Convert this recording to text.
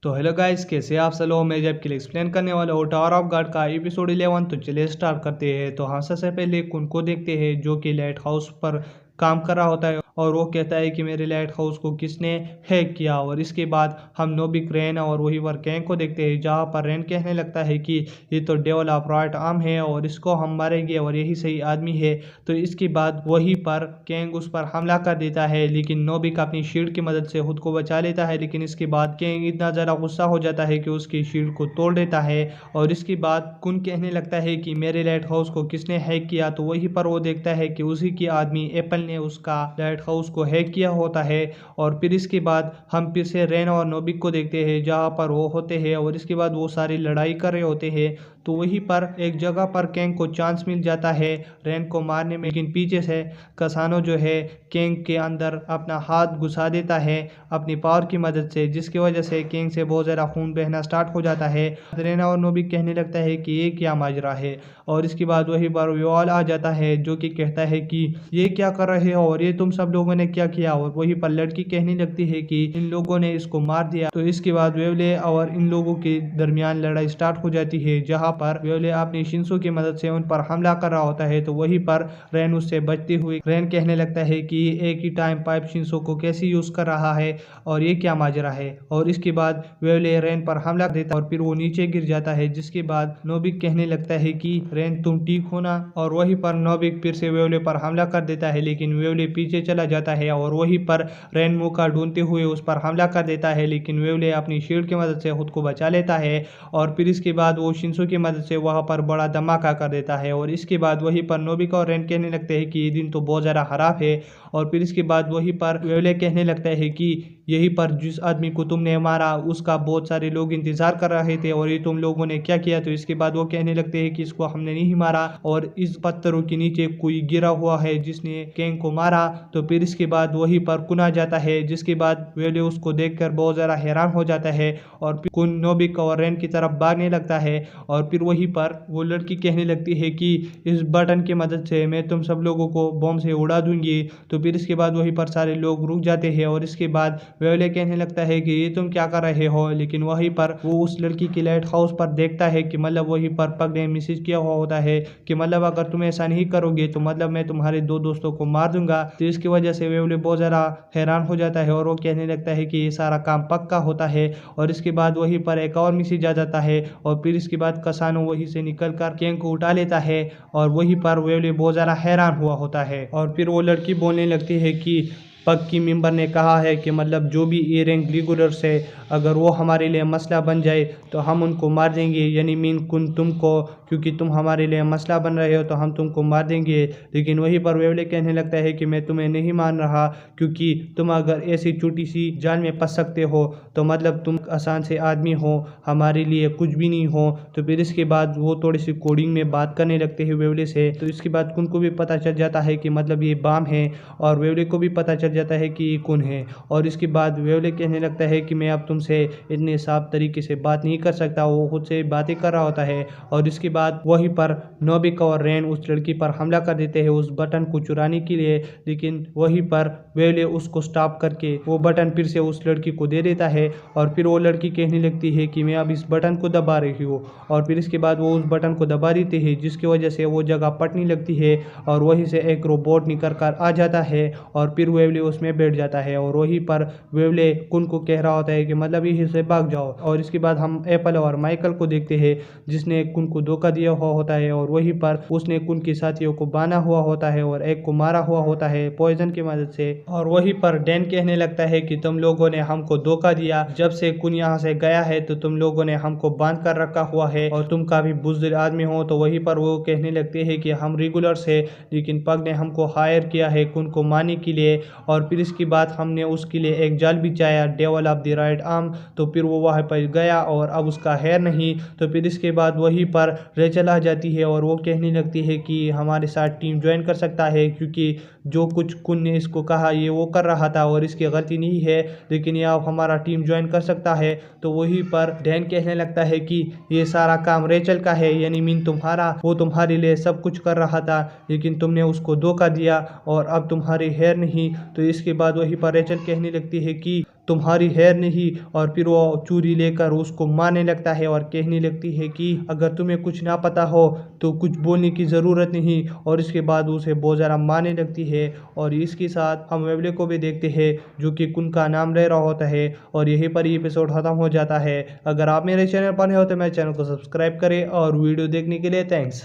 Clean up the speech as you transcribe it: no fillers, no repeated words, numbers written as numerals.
तो hello guys, कैसे आप सब लोग। मैं जब के लिए एक्सप्लेन करने वाला हूँ टावर ऑफ गॉड का एपिसोड 11। तो चलिए स्टार्ट करते हैं। तो हम सबसे पहले कुन को देखते हैं जो कि लाइट हाउस पर काम कर रहा होता है और वो कहता है कि मेरे लाइट हाउस को किसने हैक किया। और इसके बाद हम नोबिक, रेन और वही पर कैंग को देखते हैं, जहाँ पर रेन कहने लगता है कि ये तो डेवल ऑफ राइट आर्म है और इसको हम मारेंगे और यही सही आदमी है। तो इसके बाद वहीं पर कैंग उस पर हमला कर देता है, लेकिन नोबिक अपनी शील्ड की मदद से खुद को बचा लेता है। लेकिन इसके बाद कैंग इतना ज़्यादा गुस्सा हो जाता है कि उसकी शील्ड को तोड़ देता है। और इसके बाद कुन कहने लगता है कि मेरे लाइट हाउस को किसने हैक किया। तो वहीं पर वो देखता है कि उसी की आदमी एप्पल ने उसका लाइट हाउस को हैक किया होता है। और फिर इसके बाद हम फिर से रेन और नोबिक को देखते हैं, जहाँ पर वो होते हैं और इसके बाद वो सारी लड़ाई कर रहे होते हैं। तो वहीं पर एक जगह पर कैंग को चांस मिल जाता है रेन को मारने में, लेकिन पीछे से कसानो जो है कैंग के अंदर अपना हाथ घुसा देता है अपनी पावर की मदद से, जिसकी वजह से कैंग से बहुत ज़्यादा खून बहना स्टार्ट हो जाता है। रेना और नोबिक कहने लगता है कि ये क्या माजरा है। और इसके बाद वही पर व्योल आ जाता है जो कि कहता है कि ये क्या कर रहे हो और ये तुम सब लोगों ने क्या किया। और वही पर लड़की कहने लगती है कि इन लोगों ने इसको मार दिया। तो इसके बाद वेवले और इन लोगों के दरमियान लड़ाई स्टार्ट हो जाती है, जहाँ पर वेवले अपनी शिंसो की मदद से उन पर हमला कर रहा होता है। तो वहीं पर रेन उससे बचती हुई रेन कहने लगता है कि एक ही टाइम पाइप शिंसो को कैसे यूज कर रहा है और ये क्या माजरा है। और इसके बाद वेवले रेन पर हमला देता है और फिर वो नीचे गिर जाता है, जिसके बाद नोबिक कहने लगता है कि रेन तुम ठीक हो ना। और वहीं पर नोबिक फिर से वेवले पर हमला कर देता है, लेकिन वेवले पीछे चला जाता है और वहीं पर रेन मौका ढूंढते हुए उस पर हमला कर देता है, लेकिन वेवले अपनी शील्ड की मदद से खुद को बचा लेता है। और फिर इसके बाद वो शिंसो की मदद से वहां पर बड़ा धमाका कर देता है। और इसके बाद वहीं पर नोबिक और रेन कहने लगते हैं कि ये दिन तो बहुत ज़्यादा खराब है। और फिर इसके बाद वहीं पर वेवले कहने लगता है कि यहीं पर जिस आदमी को तुमने मारा उसका बहुत सारे लोग इंतजार कर रहे थे और ये तुम लोगों ने क्या किया। तो इसके बाद वो कहने लगते हैं कि इसको हमने नहीं मारा और इस पत्थरों के नीचे कोई गिरा हुआ है जिसने कैंग को मारा। तो फिर इसके बाद वहीं पर कुन आ जाता है, जिसके बाद वेले उसको देखकर बहुत ज़्यादा हैरान हो जाता है और फिर कुन नोबिक और रेन की तरफ भागने लगता है। और फिर वहीं पर वो लड़की कहने लगती है कि इस बटन की मदद से मैं तुम सब लोगों को बम से उड़ा दूंगी। तो फिर इसके बाद वहीं पर सारे लोग रुक जाते हैं और इसके बाद वेवले कहने लगता है कि ये तुम क्या कर रहे हो। लेकिन वहीं पर वो उस लड़की की लाइट हाउस पर देखता है कि मतलब वहीं पर पग ने मैसेज किया हुआ होता है कि मतलब अगर तुम ऐसा नहीं करोगे तो मतलब मैं तुम्हारे दो दोस्तों को मार दूंगा। तो इसकी वजह से वेवले बहुत ज़्यादा हैरान हो जाता है और वो कहने लगता है कि ये सारा काम पक्का होता है। और इसके बाद वहीं पर एक और मैसेज आ जाता है और फिर इसके बाद कसानो वहीं से निकल कर कैंग को उठा लेता है और वहीं पर वेवले बहुत ज़्यादा हैरान हुआ होता है। और फिर वो लड़की बोलने लगती है कि पग की मेंबर ने कहा है कि मतलब जो भी ए रैंक रेगुलर्स है अगर वो हमारे लिए मसला बन जाए तो हम उनको मार देंगे, यानी मीन कुन तुमको, क्योंकि तुम हमारे लिए मसला बन रहे हो तो हम तुमको मार देंगे। लेकिन वहीं पर वेवले कहने लगता है कि मैं तुम्हें नहीं मान रहा, क्योंकि तुम अगर ऐसी छोटी सी जाल में फंस सकते हो तो मतलब तुम आसान से आदमी हो, हमारे लिए कुछ भी नहीं हो। तो फिर इसके बाद वो थोड़ी सी कोडिंग में बात करने लगते हैं वेवले से। तो इसके बाद कुन को भी पता चल जाता है कि मतलब ये बाम है और वेवले को भी पता चल जाता है कि ये कौन है। और इसके बाद वेवले कहने लगता है कि मैं अब तुमसे इतने साफ तरीके से बात नहीं कर सकता। वो खुद से बातें कर रहा होता है और इसके बाद वहीं पर नोबिक और रेन उस लड़की पर हमला कर देते हैं उस बटन को चुराने के लिए। लेकिन वहीं पर वेवले उसको स्टॉप करके वो बटन फिर से उस लड़की को दे देता है और फिर वो लड़की कहने लगती है कि मैं अब इस बटन को दबा रही हूँ। और फिर इसके बाद वो उस बटन को दबा देते हैं, जिसकी वजह से वो जगह पटने लगती है और वहीं से एक रोबोट निकल कर आ जाता है और फिर वेवले उसमें बैठ जाता है। और वहीं पर वेवले कुन को कह रहा होता है कि मतलब यहीं से भाग जाओ। और इसके बाद हम एप्पल और माइकल को देखते हैं, जिसने कुन को धोखा दिया हुआ होता है और वहीं पर उसने कुन के साथियों को बांधा हुआ होता है और एक को मारा हुआ होता है पॉइजन की मदद से। और वहीं पर डैन कहने लगता है कि तुम लोगों ने हमको धोखा दिया, जब से कुन यहाँ से गया है तो तुम लोगों ने हमको बांध कर रखा हुआ है और तुम काफी बुज़दिल आदमी हो। तो वहीं पर वो कहने लगते हैं कि हम रेगुलर्स है, लेकिन पग ने हमको हायर किया है कुन को मारने के लिए। और फिर इसके बाद हमने उसके लिए एक जाल बिछाया, devil of the right arm. तो फिर वो वहाँ पर गया और अब उसका हेयर नहीं। तो फिर इसके बाद वहीं पर रेचल आ जाती है और वो कहने लगती है कि हमारे साथ टीम ज्वाइन कर सकता है, क्योंकि जो कुछ कुन ने इसको कहा ये वो कर रहा था और इसकी गलती नहीं है, लेकिन ये अब हमारा टीम ज्वाइन कर सकता है। तो वहीं पर डैन कहने लगता है कि ये सारा काम रेचल का है, यानी मीन तुम्हारा, वो तुम्हारे लिए सब कुछ कर रहा था लेकिन तुमने उसको धोखा दिया और अब तुम्हारे हेयर नहीं। तो इसके बाद वहीं पर रेचल कहने लगती है कि तुम्हारी हेयर नहीं। और फिर वो चूड़ी लेकर उसको मारने लगता है और कहने लगती है कि अगर तुम्हें कुछ ना पता हो तो कुछ बोलने की ज़रूरत नहीं। और इसके बाद उसे बहुत ज़्यादा मारने लगती है। और इसके साथ हम वेबले को भी देखते हैं जो कि कुन का नाम ले रहा होता है। और यहीं पर ये एपिसोड ख़त्म हो जाता है। अगर आप मेरे चैनल पर नए हो तो मेरे चैनल को सब्सक्राइब करें। और वीडियो देखने के लिए थैंक्स।